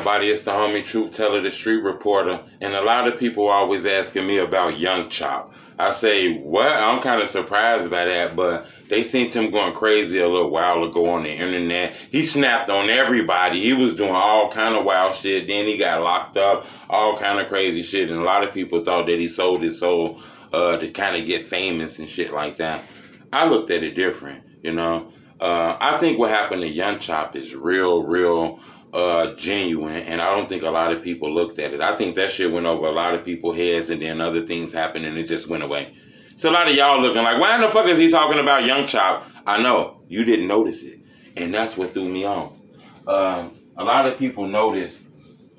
everybody? It's the homie Truth Teller, the street reporter, and a lot of people are always asking me about YoungChop. I say, what? I'm kind of surprised by that, but they seen him going crazy a little while ago on the internet. He snapped on everybody. He was doing all kind of wild shit. Then he got locked up, all kind of crazy shit, and a lot of people thought that he sold his soul to kind of get famous and shit like that. I looked at it different, you know. I think what happened to YoungChop is real genuine, and I don't think a lot of people looked at it. I think that shit went over a lot of people's heads, and then other things happened and it just went away. So a lot of y'all looking like, why in the fuck is he talking about YoungChop? I know you didn't notice it, and that's what threw me off. A lot of people noticed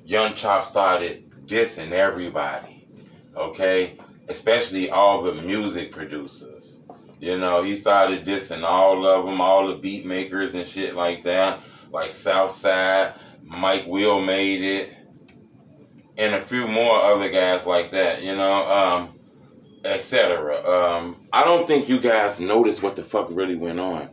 YoungChop started dissing everybody, okay, especially all the music producers. You know, he started dissing all of them, all the beat makers and shit like that. Like Southside, Mike Will made it, and a few more other guys like that, you know, etc. I don't think you guys noticed what the fuck really went on.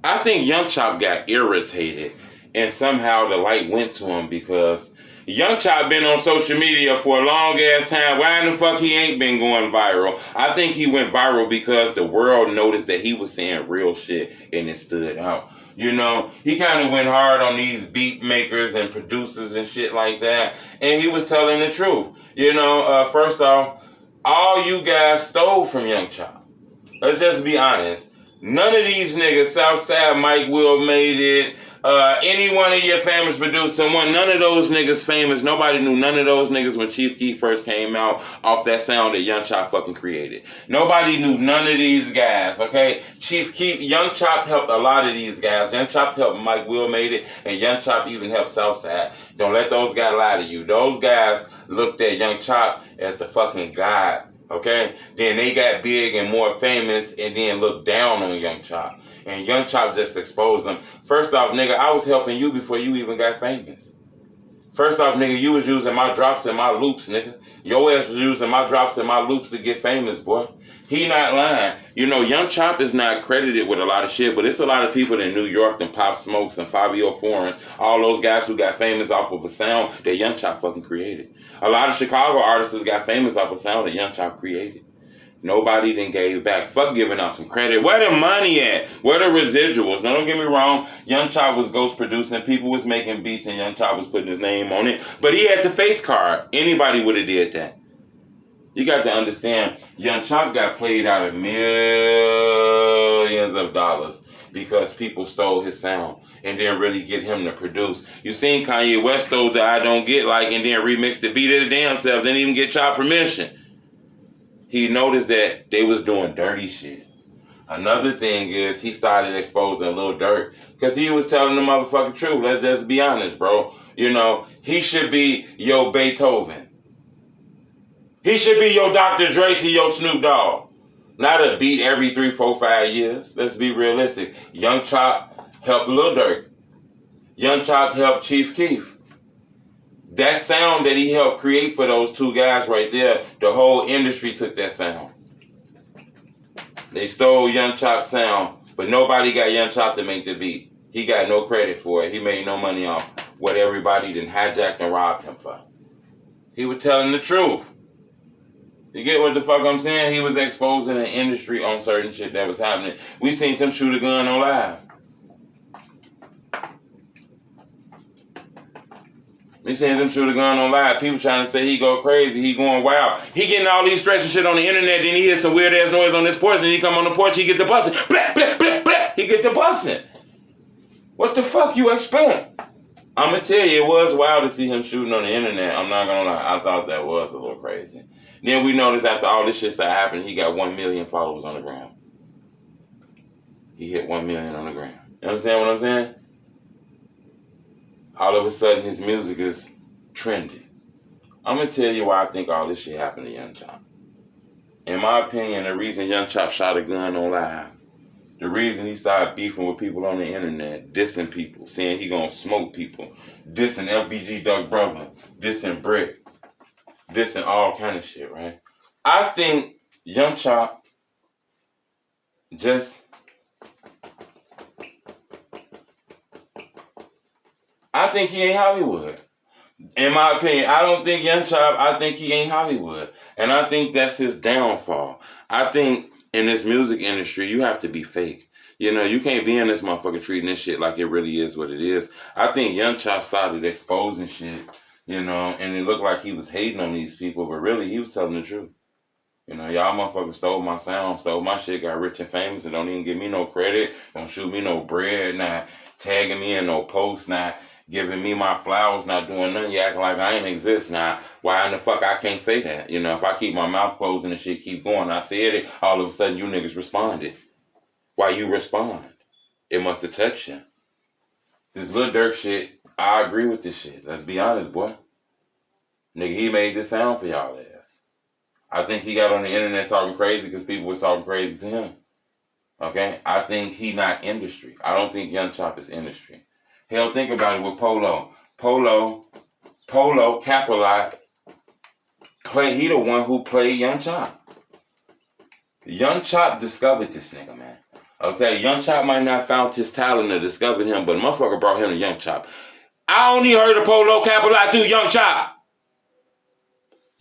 I think YoungChop got irritated, and somehow the light went to him because YoungChop been on social media for a long ass time. Why in the fuck he ain't been going viral? I think he went viral because the world noticed that he was saying real shit and it stood out. You know, he kind of went hard on these beat makers and producers and shit like that. And he was telling the truth. You know, first off, all you guys stole from YoungChop. Let's just be honest. None of these niggas, Southside, Mike Will made it. Any one of your famous producers, none of those niggas famous. Nobody knew none of those niggas when Chief Keef first came out off that sound that YoungChop fucking created. Nobody knew none of these guys, okay? Chief Keef, YoungChop helped a lot of these guys. YoungChop helped Mike Will made it, and YoungChop even helped Southside. Don't let those guys lie to you. Those guys looked at YoungChop as the fucking god, okay? Then they got big and more famous and then looked down on YoungChop. And YoungChop just exposed them. First off, nigga, I was helping you before you even got famous. First off, nigga, you was using my drops and my loops, nigga. Your ass was using my drops and my loops to get famous, boy. He not lying. You know, YoungChop is not credited with a lot of shit, but it's a lot of people in New York and Pop Smokes and Fabio Foreigns, all those guys who got famous off of a sound that YoungChop fucking created. A lot of Chicago artists got famous off a sound that YoungChop created. Nobody then gave back. Fuck giving out some credit. Where the money at? Where the residuals? Now, don't get me wrong. YoungChop was ghost producing. People was making beats and YoungChop was putting his name on it. But he had the face card. Anybody would have did that. You got to understand, YoungChop got played out of millions of dollars because people stole his sound and didn't really get him to produce. You seen Kanye West stole the I Don't Get Like and then remixed the beat his damn self. Didn't even get Chop permission. He noticed that they was doing dirty shit. Another thing is he started exposing Lil Durk because he was telling the motherfucking truth. Let's just be honest, bro. You know, he should be your Beethoven. He should be your Dr. Dre to your Snoop Dogg. Not a beat every 3, 4, 5 years. Let's be realistic. YoungChop helped Lil Durk. YoungChop helped Chief Keef. That sound that he helped create for those two guys right there, the whole industry took that sound. They stole YoungChop's sound, but nobody got YoungChop to make the beat. He got no credit for it. He made no money off what everybody then hijacked and robbed him for. He was telling the truth. You get what the fuck I'm saying? He was exposing the industry on certain shit that was happening. We seen him shoot a gun on live. We seen him shoot a gun on live. People trying to say he go crazy. He going wild. He getting all these threats and shit on the internet. Then he hears some weird ass noise on this porch. Then he come on the porch. He get the busting. Blah, blah, blah, blah. He get the busting. What the fuck you expect? I'm going to tell you, it was wild to see him shooting on the internet. I'm not going to lie. I thought that was a little crazy. Then we noticed after all this shit started happening, he got 1 million followers on the ground. He hit 1 million on the ground. You understand what I'm saying? All of a sudden, his music is trending. I'm going to tell you why I think all this shit happened to YoungChop. In my opinion, the reason YoungChop shot a gun on live, the reason he started beefing with people on the internet, dissing people, saying he gonna smoke people, dissing FBG Duck Brother, dissing Brick, dissing all kind of shit, right? I think YoungChop just... I think he ain't Hollywood. In my opinion, I don't think YoungChop, I think he ain't Hollywood. And I think that's his downfall. I think in this music industry, you have to be fake. You know, you can't be in this motherfucker treating this shit like it really is what it is. I think YoungChop started exposing shit, you know, and it looked like he was hating on these people, but really he was telling the truth. You know, y'all motherfuckers stole my sound, stole my shit, got rich and famous, and don't even give me no credit, don't shoot me no bread, not tagging me in no post, not giving me my flowers, not doing nothing. You acting like I ain't exist now. Why in the fuck I can't say that? You know, if I keep my mouth closed and the shit keep going, I said it, all of a sudden you niggas responded. Why you respond? It must have touched you. This Lil Durk shit, I agree with this shit. Let's be honest, boy. Nigga, he made this sound for y'all ass. I think he got on the internet talking crazy because people was talking crazy to him. Okay? I think he not industry. I don't think YoungChop is industry. Hell, think about it with Polo. Polo, Capalot, he the one who played YoungChop. YoungChop discovered this nigga, man. Okay? YoungChop might not found his talent or discovered him, but motherfucker brought him to YoungChop. I only heard of Polo Capalot through YoungChop.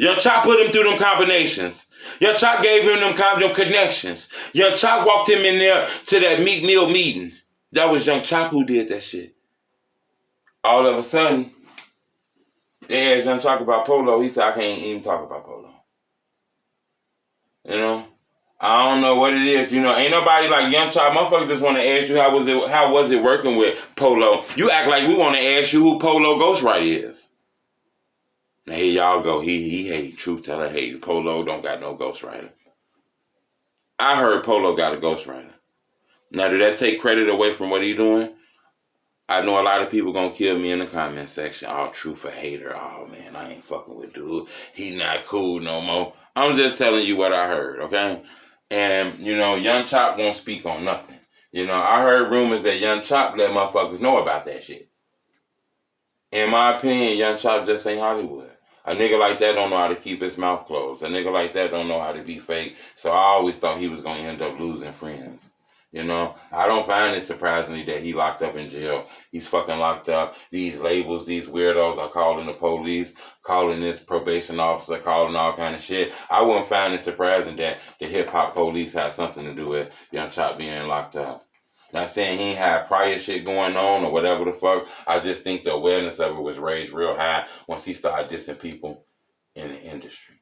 YoungChop put him through them combinations. YoungChop gave him them connections. YoungChop walked him in there to that Meek Mill meeting. That was YoungChop who did that shit. All of a sudden, they asked YoungChop about Polo. He said, I can't even talk about Polo. You know? I don't know what it is. You know, ain't nobody like YoungChop. Motherfuckers just want to ask you how was it working with Polo. You act like we want to ask you who Polo Ghostwriter is. Now here y'all go. He hate truth teller, hate Polo don't got no ghostwriter. I heard Polo got a ghostwriter. Now did that take credit away from what he doing? I know a lot of people gonna kill me in the comment section. Oh, truth a hater. Oh man, I ain't fucking with dude. He not cool no more. I'm just telling you what I heard, okay? And you know, YoungChop won't speak on nothing. You know, I heard rumors that YoungChop let motherfuckers know about that shit. In my opinion, YoungChop just ain't Hollywood. A nigga like that don't know how to keep his mouth closed. A nigga like that don't know how to be fake. So I always thought he was going to end up losing friends. You know, I don't find it surprisingly that he locked up in jail. He's fucking locked up. These labels, these weirdos are calling the police, calling this probation officer, calling all kind of shit. I wouldn't find it surprising that the hip-hop police had something to do with YoungChop being locked up. Not saying he ain't had prior shit going on or whatever the fuck. I just think the awareness of it was raised real high once he started dissing people in the industry.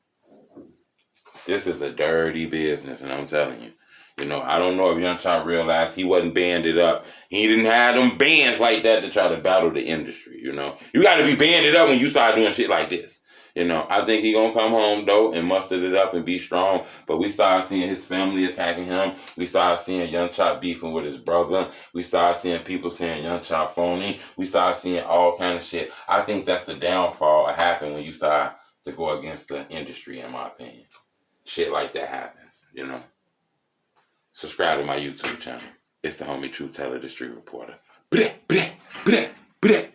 This is a dirty business, and I'm telling you. You know, I don't know if YoungChop realized he wasn't banded up. He didn't have them bands like that to try to battle the industry, you know. You got to be banded up when you start doing shit like this. You know, I think he gonna come home, though, and muster it up and be strong. But we started seeing his family attacking him. We started seeing YoungChop beefing with his brother. We started seeing people saying YoungChop phony. We started seeing all kind of shit. I think that's the downfall that happened when you start to go against the industry, in my opinion. Shit like that happens, you know. Subscribe to my YouTube channel. It's the homie Truth Teller, the Street Reporter. Bleh, bleh, bleh, bleh.